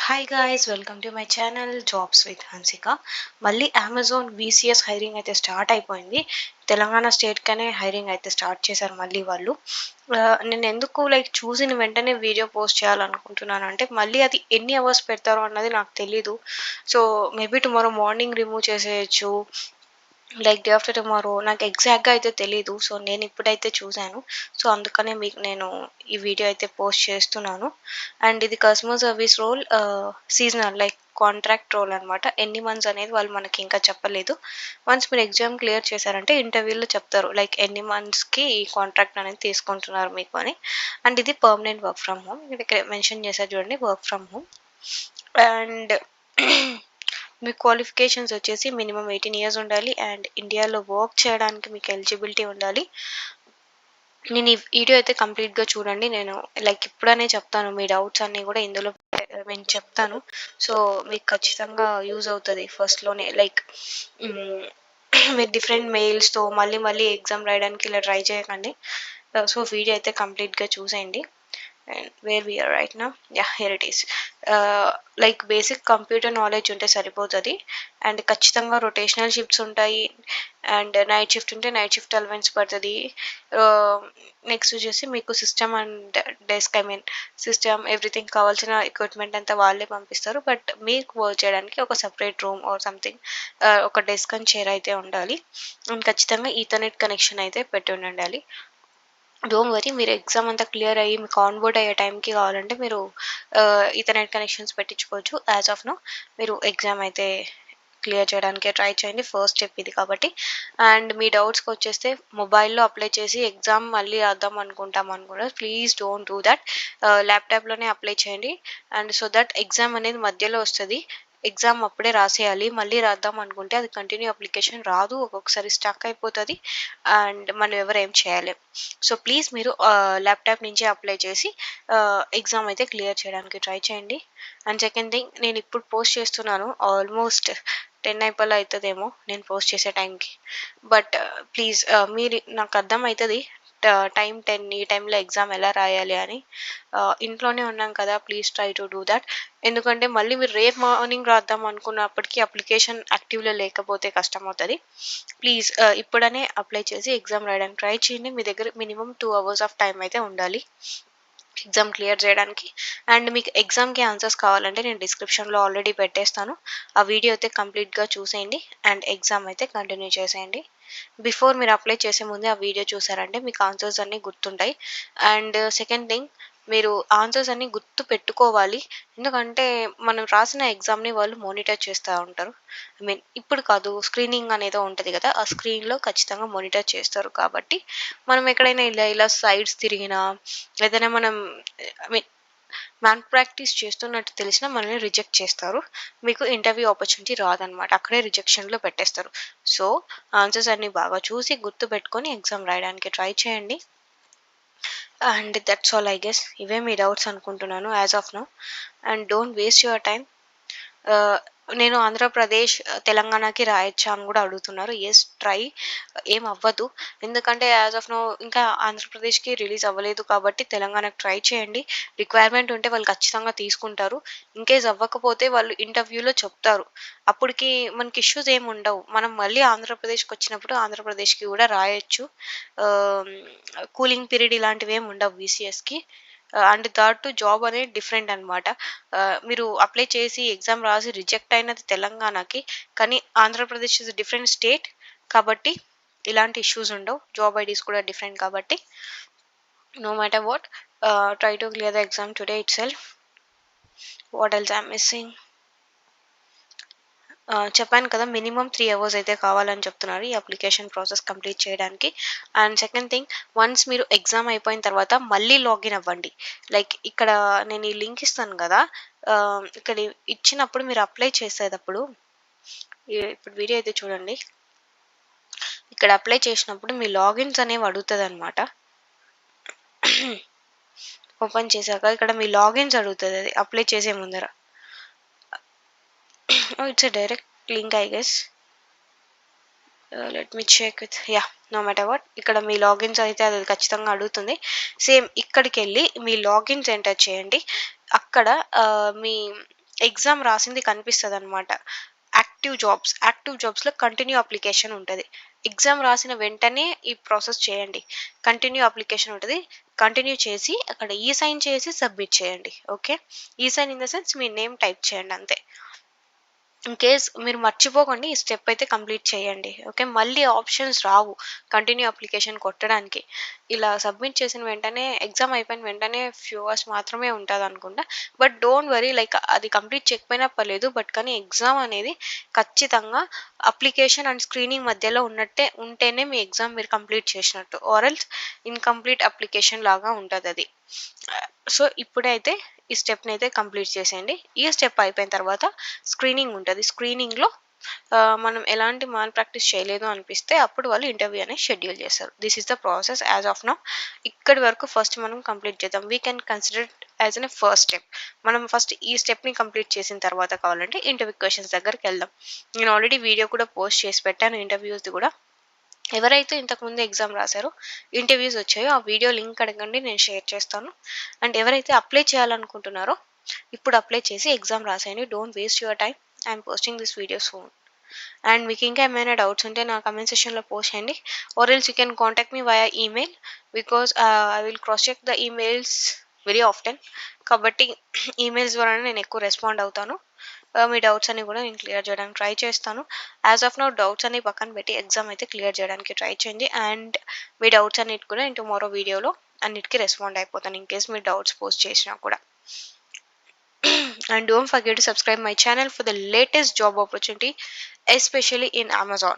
Hi guys, welcome to my channel jobs with Hansika. మళ్ళీ Amazon VCS hiring అయితే start అయిపోయింది. Telangana స్టేట్కనే hiring అయితే start చేశారు మళ్ళీ వాళ్ళు. నేను ఎందుకు చూసిన వెంటనే వీడియో పోస్ట్ చేయాలనుకుంటున్నాను అంటే, మళ్ళీ అది ఎన్ని అవర్స్ పెడతారో అన్నది నాకు తెలీదు. So maybe tomorrow morning remove చేసేయచ్చు, డే ఆఫ్టర్ టుమారో, నాకు ఎగ్జాక్ట్గా అయితే తెలీదు. సో నేను ఇప్పుడైతే చూశాను. సో అందుకనే మీకు నేను ఈ వీడియో అయితే పోస్ట్ చేస్తున్నాను. అండ్ ఇది customer service role, seasonal contract role అనమాట. ఎన్ని మంత్స్ అనేది వాళ్ళు మనకి ఇంకా చెప్పలేదు. వన్స్ మీరు ఎగ్జామ్ క్లియర్ చేశారంటే ఇంటర్వ్యూలో చెప్తారు ఎన్ని మంత్స్కి ఈ కాంట్రాక్ట్ అనేది తీసుకుంటున్నారు మీకు అని. అండ్ ఇది పర్మనెంట్ వర్క్ ఫ్రమ్ హోమ్. ఇక్కడ మెన్షన్ చేశారు చూడండి, work from home. And me qualifications వచ్చేసి మినిమం 18 ఇయర్స్ ఉండాలి. అండ్ ఇండియాలో వర్క్ చేయడానికి మీకు ఎలిజిబిలిటీ ఉండాలి. నేను ఈ వీడియో అయితే కంప్లీట్గా చూడండి. నేను ఇప్పుడనే చెప్తాను, మీ డౌట్స్ అన్నీ కూడా ఇందులో నేను చెప్తాను. సో మీకు ఖచ్చితంగా యూజ్ అవుతుంది. ఫస్ట్లోనే మీరు డిఫరెంట్ మెయిల్స్తో మళ్ళీ మళ్ళీ ఎగ్జామ్ రాయడానికి ఇలా ట్రై చేయకండి. సో వీడియో అయితే కంప్లీట్గా చూసేయండి. అండ్ వేర్ వీఆర్ రైట్ నా, yeah here it is. Basic computer knowledge ఉంటే సరిపోతుంది. అండ్ ఖచ్చితంగా రొటేషనల్ షిఫ్ట్స్ ఉంటాయి. అండ్ నైట్ షిఫ్ట్ ఉంటే నైట్ షిఫ్ట్ అలవెన్స్ పడుతుంది. నెక్స్ట్ వచ్చేసి మీకు system and desk, system everything కావాల్సిన ఎక్విప్మెంట్ అంతా వాళ్ళే పంపిస్తారు. బట్ మీకు వర్క్ చేయడానికి ఒక సపరేట్ రూమ్ ఆర్ సంథింగ్, ఒక డెస్క్ అండ్ చైర్ అయితే ఉండాలి. అండ్ ఖచ్చితంగా ఈథర్నెట్ కనెక్షన్ అయితే పెట్టి ఉండాలి. డోంట్ వరీ, మీరు ఎగ్జామ్ అంతా క్లియర్ అయ్యి మీకు ఆన్బోర్డ్ అయ్యే టైంకి కావాలంటే మీరు ఈథర్నెట్ కనెక్షన్స్ పెట్టించుకోవచ్చు. యాజ్ ఆఫ్ నో మీరు ఎగ్జామ్ అయితే క్లియర్ చేయడానికి ట్రై చేయండి. ఫస్ట్ స్టెప్ ఇది కాబట్టి. అండ్ మీ డౌట్స్కి వచ్చేస్తే, మొబైల్లో అప్లై చేసి ఎగ్జామ్ మళ్ళీ రాద్దాం అనుకుంటాం ప్లీజ్ డోంట్ డూ దట్. ల్యాప్టాప్లోనే అప్లై చేయండి. అండ్ సో దట్ ఎగ్జామ్ అనేది మధ్యలో వస్తుంది. ఎగ్జామ్ అప్పుడే రాసేయాలి. మళ్ళీ రాద్దాం అనుకుంటే అది కంటిన్యూ అప్లికేషన్ రాదు, ఒక్కొక్కసారి స్టక్ అయిపోతుంది. అండ్ మనం ఎవరు ఏం చేయలేం. సో ప్లీజ్ మీరు ల్యాప్టాప్ నుంచే అప్లై చేసి ఎగ్జామ్ అయితే క్లియర్ చేయడానికి ట్రై చేయండి. అండ్ సెకండ్ థింగ్, నేను ఇప్పుడు పోస్ట్ చేస్తున్నాను, ఆల్మోస్ట్ 10 అయిపోలే అవుతుందేమో నేను పోస్ట్ చేసే టైంకి. బట్ ప్లీజ్, మీరు నాకు అర్థమవుతుంది టైం 10, ఈ టైంలో ఎగ్జామ్ ఎలా రాయాలి అని. ఇంట్లోనే ఉన్నాం కదా, please try to do that. ఎందుకంటే మళ్ళీ మీరు రేపు మార్నింగ్ రాద్దాం అనుకున్నప్పటికీ అప్లికేషన్ యాక్టివ్లో లేకపోతే కష్టం అవుతుంది. ప్లీజ్ ఇప్పుడనే అప్లై చేసి ఎగ్జామ్ రాయడానికి ట్రై చేయండి. మీ దగ్గర మినిమం 2 అవర్స్ ఆఫ్ టైం అయితే ఉండాలి ఎగ్జామ్ క్లియర్ చేయడానికి. అండ్ మీకు ఎగ్జామ్కి ఆన్సర్స్ కావాలంటే నేను డిస్క్రిప్షన్లో ఆల్రెడీ పెట్టేస్తాను. ఆ వీడియో అయితే కంప్లీట్గా చూసేయండి. అండ్ ఎగ్జామ్ అయితే కంటిన్యూ చేసేయండి. బిఫోర్ మీరు అప్లై చేసే ముందే ఆ వీడియో చూసారంటే మీకు ఆన్సర్స్ అన్నీ గుర్తుంటాయి. అండ్ సెకండ్ థింగ్, మీరు ఆన్సర్స్ అన్నీ గుర్తు పెట్టుకోవాలి. ఎందుకంటే మనం రాసిన ఎగ్జామ్ని వాళ్ళు మానిటర్ చేస్తూ ఉంటారు. ఇప్పుడు కాదు, స్క్రీనింగ్ అనేది ఉంటుంది కదా, ఆ స్క్రీన్లో ఖచ్చితంగా మానిటర్ చేస్తారు. కాబట్టి మనం ఎక్కడైనా ఇలా ఇలా సైడ్స్ తిరిగినా, ఏదైనా మనం మ్యాన్ ప్రాక్టీస్ చేస్తున్నట్టు తెలిసినా మనల్ని రిజెక్ట్ చేస్తారు. మీకు ఇంటర్వ్యూ ఆపర్చునిటీ రాదనమాట, అక్కడే రిజెక్షన్లో పెట్టేస్తారు. సో ఆన్సర్స్ అన్ని బాగా చూసి గుర్తు పెట్టుకొని ఎగ్జామ్ రాయడానికి ట్రై చేయండి. And that's all I guess. ఇవే మీ డౌట్స్ అనుకుంటున్నాను as of now. And don't waste your time. నేను ఆంధ్రప్రదేశ్, తెలంగాణకి రాయొచ్చా అని కూడా అడుగుతున్నారు. Yes, try. ఏం అవ్వదు. ఎందుకంటే యాజ్ ఆఫ్ నో ఇంకా ఆంధ్రప్రదేశ్కి రిలీజ్ అవ్వలేదు కాబట్టి తెలంగాణకు ట్రై చేయండి. రిక్వైర్మెంట్ ఉంటే వాళ్ళు ఖచ్చితంగా తీసుకుంటారు. ఇన్కేస్ అవ్వకపోతే వాళ్ళు ఇంటర్వ్యూలో చెప్తారు. అప్పటికి మనకి ఇష్యూస్ ఏమి ఉండవు. మనం మళ్ళీ ఆంధ్రప్రదేశ్కి వచ్చినప్పుడు ఆంధ్రప్రదేశ్కి కూడా రాయొచ్చు. కూలింగ్ పీరియడ్ ఇలాంటివి ఏమి ఉండవు వీసీఎస్కి. అండ్ థర్డ్ టు జాబ్ అనేది డిఫరెంట్ అనమాట. మీరు అప్లై చేసి ఎగ్జామ్ రాసి రిజెక్ట్ అయినది తెలంగాణకి, కానీ ఆంధ్రప్రదేశ్ ఇస్ డిఫరెంట్ స్టేట్ కాబట్టి ఇలాంటి ఇష్యూస్ ఉండవు. జాబ్ ఐడీస్ కూడా డిఫరెంట్ కాబట్టి no matter what, try to clear the exam today itself. What else I'm missing? చెప్పాను కదా, మినిమం 3 అవర్స్ అయితే కావాలని చెప్తున్నారు ఈ అప్లికేషన్ ప్రాసెస్ కంప్లీట్ చేయడానికి. అండ్ సెకండ్ థింగ్, వన్స్ మీరు ఎగ్జామ్ అయిపోయిన తర్వాత మళ్ళీ లాగిన్ అవ్వండి. ఇక్కడ నేను ఈ లింక్ ఇస్తాను కదా, ఇక్కడ ఇచ్చినప్పుడు మీరు అప్లై చేసేటప్పుడు, ఇప్పుడు వీడియో అయితే చూడండి. ఇక్కడ అప్లై చేసినప్పుడు మీ లాగిన్స్ అనేవి అడుగుతుంది అనమాట. ఓపెన్ చేశాక ఇక్కడ మీ లాగిన్స్ అడుగుతుంది, అది అప్లై చేసే ముందర. It's a direct link I guess. Let me check with, yeah, no matter what, ఇక్కడ మీ లాగిన్స్ అయితే అది ఖచ్చితంగా అడుగుతుంది. సేమ్ ఇక్కడికి వెళ్ళి మీ లాగిన్స్ ఎంటర్ చేయండి. అక్కడ మీ ఎగ్జామ్ రాసింది కనిపిస్తదనమాట. యాక్టివ్ జాబ్స్‌లో కంటిన్యూ అప్లికేషన్ ఉంటది. ఎగ్జామ్ రాసిన వెంటనే ఈ ప్రాసెస్ చేయండి. కంటిన్యూ అప్లికేషన్ ఉంటది. కంటిన్యూ చేసి అక్కడ సైన్ చేసి సబ్మిట్ చేయండి. Okay. Sign in the sense మీ నేమ్ టైప్ చేయండి అంతే. ఇన్ కేస్ మీరు మర్చిపోకండి ఈ స్టెప్ అయితే కంప్లీట్ చేయండి. ఓకే. మళ్ళీ ఆప్షన్స్ రావు కంటిన్యూ అప్లికేషన్ కొట్టడానికి. ఇలా సబ్మిట్ చేసిన వెంటనే ఎగ్జామ్ అయిపోయిన వెంటనే ఫ్యూ అవర్స్ మాత్రమే ఉంటదనుకుంటా. బట్ డోంట్ వరీ లైక్ అది కంప్లీట్ చేయకపోయినా పర్లేదు. బట్ కానీ ఎగ్జామ్ అనేది ఖచ్చితంగా అప్లికేషన్ అండ్ స్క్రీనింగ్ మధ్యలో ఉంటేనే మీ ఎగ్జామ్ మీరు కంప్లీట్ చేసినట్టు. ఆర్ ఎల్స్ ఇన్‌కంప్లీట్ అప్లికేషన్ లాగా ఉంటదది. సో, ఇప్పుడైతే ఈ స్టెప్‌నైతే కంప్లీట్ చేసేయండి. ఈ స్టెప్ అయిపోయిన తర్వాత స్క్రీనింగ్ ఉంటది. స్క్రీనింగ్‌లో మనం ఎలాంటి మాల్ ప్రాక్టీస్ చేయలేదు అనిపిస్తే అప్పుడు వాళ్ళు ఇంటర్వ్యూ అనేది షెడ్యూల్ చేస్తారు. This is the process as of now. ఇక్కడి వరకు ఫస్ట్ మనం కంప్లీట్ చేద్దాం. We can consider it as an first step. మనం ఫస్ట్ ఈ స్టెప్‌ని కంప్లీట్ చేసిన తర్వాత కావాలంటే ఇంటర్వ్యూ క్వెషన్స్ దగ్గరికెళ్దాం. నేను ఆల్రెడీ వీడియో కూడా పోస్ట్ చేసి పెట్టాను ఇంటర్వ్యూస్‌ది కూడా. ఎవరైతే ఇంతకుముందు ఎగ్జామ్ రాసారో, ఇంటర్వ్యూస్ వచ్చాయో ఆ వీడియో లింక్ అడగండి నేను షేర్ చేస్తాను. అండ్ ఎవరైతే అప్లై చేయాలనుకుంటున్నారో ఇప్పుడు అప్లై చేసి ఎగ్జామ్ రాసేయండి. Don't waste your time. I'm posting this video soon. And మీకు ఇంకా ఏమైనా డౌట్స్ ఉంటే నా కమెంట్ సెక్షన్‌లో పోస్ట్ చేయండి. Or else you can contact me via email because I will cross check the emails very often. కాబట్టి emails ద్వారానే నేను ఎక్కువ రెస్పాండ్ అవుతాను. మీ డౌట్స్ అన్ని కూడా నేను క్లియర్ చేయడానికి ట్రై చేస్తాను. యాజ్ ఆఫ్ నౌ డౌట్స్ అన్ని పక్కన పెట్టి ఎగ్జామ్ అయితే క్లియర్ చేయడానికి ట్రై చేయండి. అండ్ మీ డౌట్స్ అన్నిటి కూడా నేను టుమారో వీడియోలో అన్నిటికి రెస్పాండ్ అయిపోతాను ఇన్ కేస్ మీరు డౌట్స్ పోస్ట్ చేసినా కూడా. And don't forget to subscribe my channel for the latest job opportunity, especially in Amazon.